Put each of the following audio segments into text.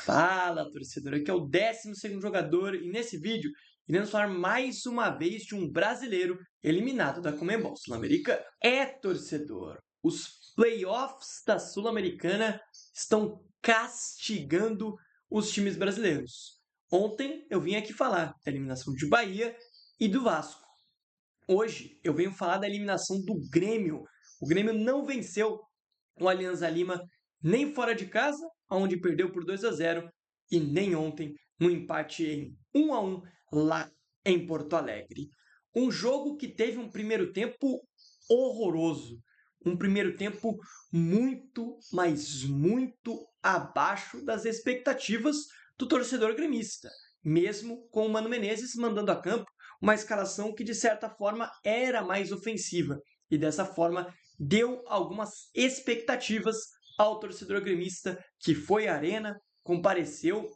Fala, torcedor! Aqui é o 12º jogador e nesse vídeo iremos falar mais uma vez de um brasileiro eliminado da Conmebol Sul-Americana. Torcedor, os playoffs da Sul-Americana estão castigando os times brasileiros. Ontem eu vim aqui falar da eliminação de Bahia e do Vasco. Hoje eu venho falar da eliminação do Grêmio. O Grêmio não venceu o Alianza Lima nem fora de casa, onde perdeu por 2-0, e nem ontem no empate em 1-1 lá em Porto Alegre. Um jogo que teve um primeiro tempo horroroso, um primeiro tempo muito, mas muito abaixo das expectativas do torcedor gremista, mesmo com o Mano Menezes mandando a campo uma escalação que de certa forma era mais ofensiva e dessa forma deu algumas expectativas ao torcedor gremista que foi à arena, compareceu,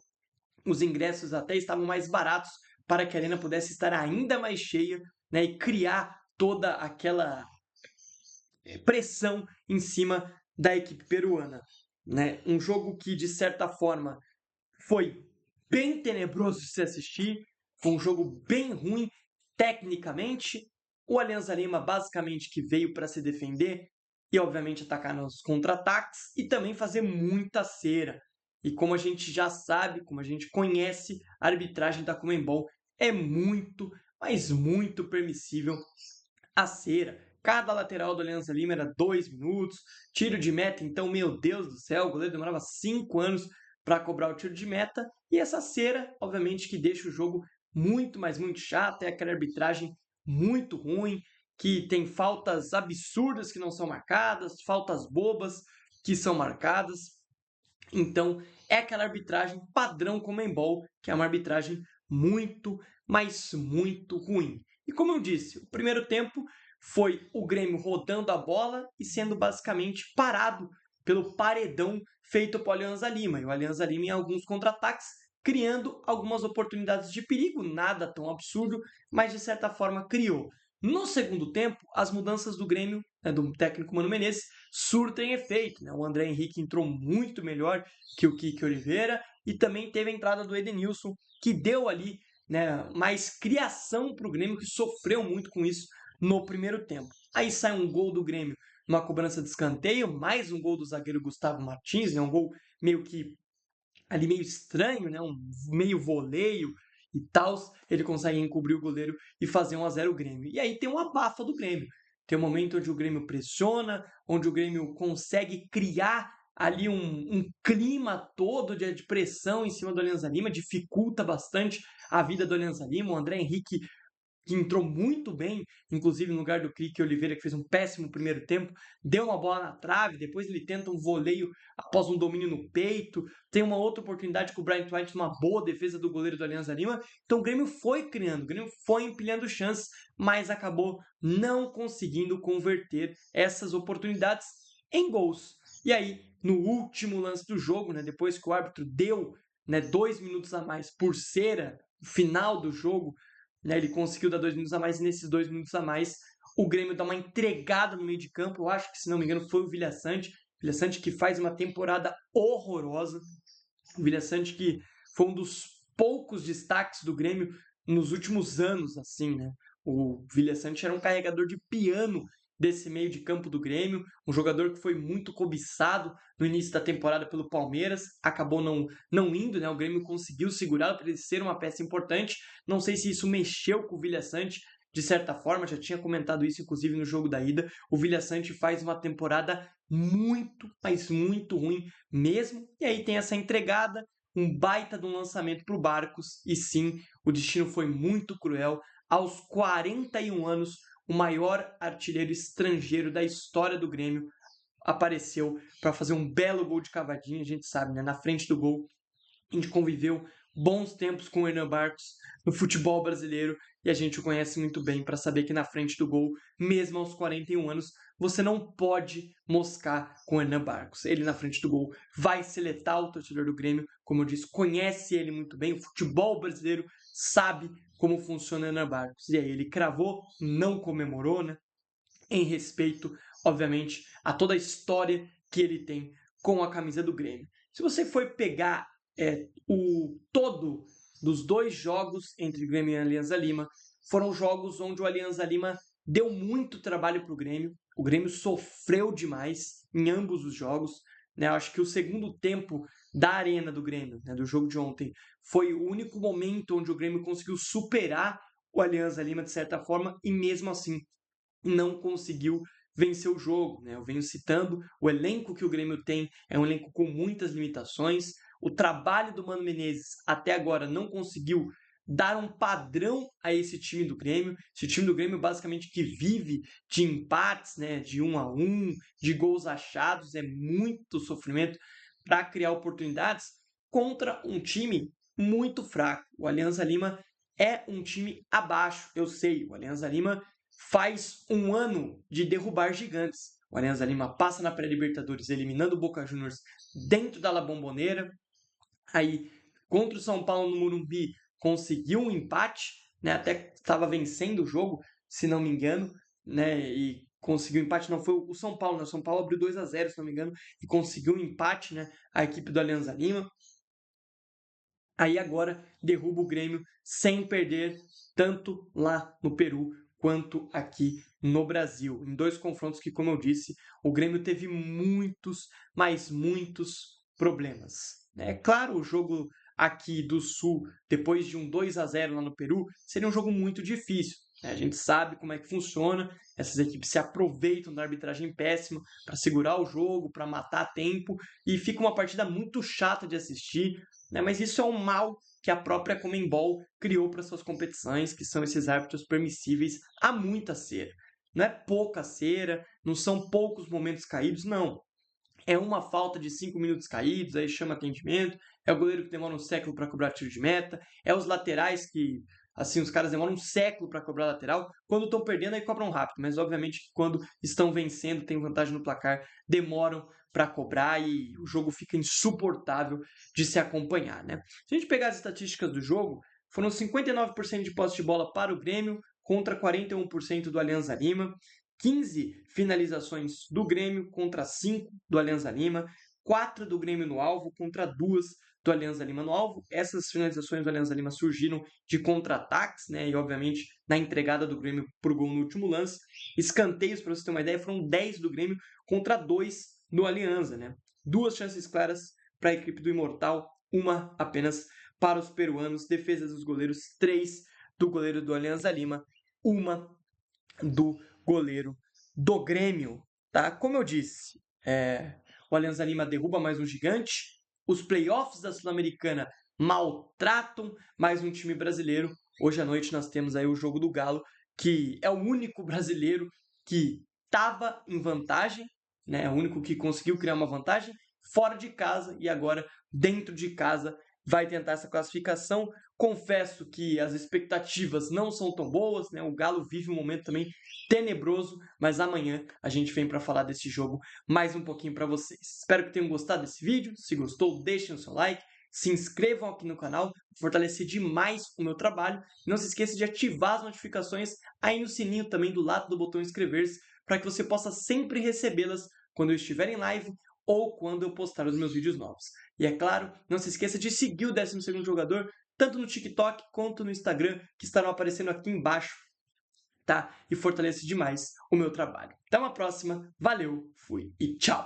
os ingressos até estavam mais baratos para que a arena pudesse estar ainda mais cheia, né, e criar toda aquela pressão em cima da equipe peruana, né? Um jogo que de certa forma foi bem tenebroso de se assistir, foi um jogo bem ruim tecnicamente. O Alianza Lima basicamente que veio para se defender e obviamente atacar nos contra-ataques e também fazer muita cera. E como a gente já sabe, como a gente conhece, a arbitragem da Conmebol é muito, mas muito permissível a cera. Cada lateral do Alianza Lima era 2 minutos. Tiro de meta, então, meu Deus do céu, o goleiro demorava 5 anos para cobrar o tiro de meta. E essa cera, obviamente, que deixa o jogo muito, mas muito chato. É aquela arbitragem muito ruim, que tem faltas absurdas que não são marcadas, faltas bobas que são marcadas. Então, é aquela arbitragem padrão Conmebol, que é uma arbitragem muito, mas muito ruim. E como eu disse, o primeiro tempo foi o Grêmio rodando a bola e sendo basicamente parado pelo paredão feito para o Alianza Lima. E o Alianza Lima em alguns contra-ataques, criando algumas oportunidades de perigo, nada tão absurdo, mas de certa forma criou. No segundo tempo, as mudanças do Grêmio, né, do técnico Mano Menezes, surtem efeito, né? O André Henrique entrou muito melhor que o Kiki Oliveira e também teve a entrada do Edenilson, que deu ali, né, mais criação para o Grêmio, que sofreu muito com isso no primeiro tempo. Aí sai um gol do Grêmio numa cobrança de escanteio, mais um gol do zagueiro Gustavo Martins, né, um gol meio que ali meio estranho, né, um meio voleio e tal, ele consegue encobrir o goleiro e fazer 1-0 o Grêmio. E aí tem uma abafa do Grêmio. Tem um momento onde o Grêmio pressiona, onde o Grêmio consegue criar ali um clima todo de pressão em cima do Alianza Lima, dificulta bastante a vida do Alianza Lima. O André Henrique, que entrou muito bem, inclusive no lugar do Kiki Oliveira, que fez um péssimo primeiro tempo, deu uma bola na trave, depois ele tenta um voleio após um domínio no peito, tem uma outra oportunidade com o Brian White, uma boa defesa do goleiro do Alianza Lima. Então o Grêmio foi criando, o Grêmio foi empilhando chances, mas acabou não conseguindo converter essas oportunidades em gols. E aí, no último lance do jogo, né, depois que o árbitro deu, né, 2 minutos a mais por cera, final do jogo, né, ele conseguiu dar 2 minutos a mais, e nesses 2 minutos a mais o Grêmio dá uma entregada no meio de campo. Eu acho que, se não me engano, foi o Vilhaçante que faz uma temporada horrorosa. O Vilhaçante que foi um dos poucos destaques do Grêmio nos últimos anos, assim, né? O Vilhaçante era um carregador de piano desse meio de campo do Grêmio, um jogador que foi muito cobiçado no início da temporada pelo Palmeiras, acabou não indo, né? O Grêmio conseguiu segurá-lo para ele ser uma peça importante. Não sei se isso mexeu com o Vilhaçante, de certa forma, já tinha comentado isso inclusive no jogo da ida. O Vilhaçante faz uma temporada muito, mas muito ruim mesmo, e aí tem essa entregada, um baita de um lançamento para o Barcos, e sim, o destino foi muito cruel. Aos 41 anos, o maior artilheiro estrangeiro da história do Grêmio apareceu para fazer um belo gol de cavadinha, a gente sabe, né? Na frente do gol, a gente conviveu bons tempos com o Hernan Barcos no futebol brasileiro e a gente o conhece muito bem para saber que na frente do gol, mesmo aos 41 anos, você não pode moscar com o Hernan Barcos. Ele na frente do gol vai ser letal. O torcedor do Grêmio, como eu disse, conhece ele muito bem. O futebol brasileiro sabe como funciona o Hernan Barcos. E aí ele cravou, não comemorou, né? Em respeito, obviamente, a toda a história que ele tem com a camisa do Grêmio. Se você for pegar o todo dos 2 jogos entre Grêmio e Alianza Lima foram jogos onde o Alianza Lima deu muito trabalho para o Grêmio. O Grêmio sofreu demais em ambos os jogos. Né? Acho que o segundo tempo da arena do Grêmio, né, do jogo de ontem, foi o único momento onde o Grêmio conseguiu superar o Alianza Lima de certa forma e mesmo assim não conseguiu vencer o jogo. Né? Eu venho citando, o elenco que o Grêmio tem é um elenco com muitas limitações. O trabalho do Mano Menezes até agora não conseguiu dar um padrão a esse time do Grêmio. Esse time do Grêmio basicamente que vive de empates, né, de 1-1, de gols achados, é muito sofrimento para criar oportunidades contra um time muito fraco. O Alianza Lima é um time abaixo, eu sei. O Alianza Lima faz um ano de derrubar gigantes. O Alianza Lima passa na pré-Libertadores eliminando o Boca Juniors dentro da La Bombonera. Aí, contra o São Paulo no Morumbi, conseguiu um empate, né? Até estava vencendo o jogo, se não me engano, né? E conseguiu um empate, não foi o São Paulo, né? O São Paulo abriu 2-0, se não me engano, e conseguiu um empate, né? A equipe do Alianza Lima. Aí agora derruba o Grêmio sem perder tanto lá no Peru quanto aqui no Brasil. Em 2 confrontos que, como eu disse, o Grêmio teve muitos, mas muitos problemas. É claro, o jogo aqui do Sul, depois de um 2-0 lá no Peru, seria um jogo muito difícil. A gente sabe como é que funciona, essas equipes se aproveitam da arbitragem péssima para segurar o jogo, para matar tempo, e fica uma partida muito chata de assistir, né? Mas isso é um mal que a própria Conmebol criou para suas competições, que são esses árbitros permissíveis a muita cera. Não é pouca cera, não são poucos momentos caídos, não. É uma falta de 5 minutos caídos, aí chama atendimento, é o goleiro que demora um século para cobrar tiro de meta, é os laterais que, assim, os caras demoram um século para cobrar lateral, quando estão perdendo aí cobram rápido, mas obviamente que quando estão vencendo, tem vantagem no placar, demoram para cobrar e o jogo fica insuportável de se acompanhar, né? Se a gente pegar as estatísticas do jogo, foram 59% de posse de bola para o Grêmio contra 41% do Alianza Lima, 15 finalizações do Grêmio contra 5 do Alianza Lima, 4 do Grêmio no alvo contra 2 do Alianza Lima no alvo. Essas finalizações do Alianza Lima surgiram de contra-ataques, né? E obviamente na entregada do Grêmio por gol no último lance. Escanteios, para você ter uma ideia, foram 10 do Grêmio contra 2 do Alianza, né? 2 chances claras para a equipe do Imortal, uma apenas para os peruanos. Defesas dos goleiros, 3 do goleiro do Alianza Lima, uma do goleiro do Grêmio, tá? Como eu disse, o Alianza Lima derruba mais um gigante, os playoffs da Sul-Americana maltratam mais um time brasileiro. Hoje à noite nós temos aí o jogo do Galo, que é o único brasileiro que estava em vantagem, né? O único que conseguiu criar uma vantagem fora de casa e agora dentro de casa vai tentar essa classificação. Confesso que as expectativas não são tão boas, né? O Galo vive um momento também tenebroso, mas amanhã a gente vem para falar desse jogo mais um pouquinho para vocês. Espero que tenham gostado desse vídeo. Se gostou, deixem o seu like, se inscrevam aqui no canal, fortalecer demais o meu trabalho. Não se esqueça de ativar as notificações aí no sininho também do lado do botão inscrever-se, para que você possa sempre recebê-las quando eu estiver em live ou quando eu postar os meus vídeos novos. E é claro, não se esqueça de seguir o 12º jogador, tanto no TikTok quanto no Instagram, que estarão aparecendo aqui embaixo, tá? E fortalece demais o meu trabalho. Até uma próxima, valeu, fui e tchau!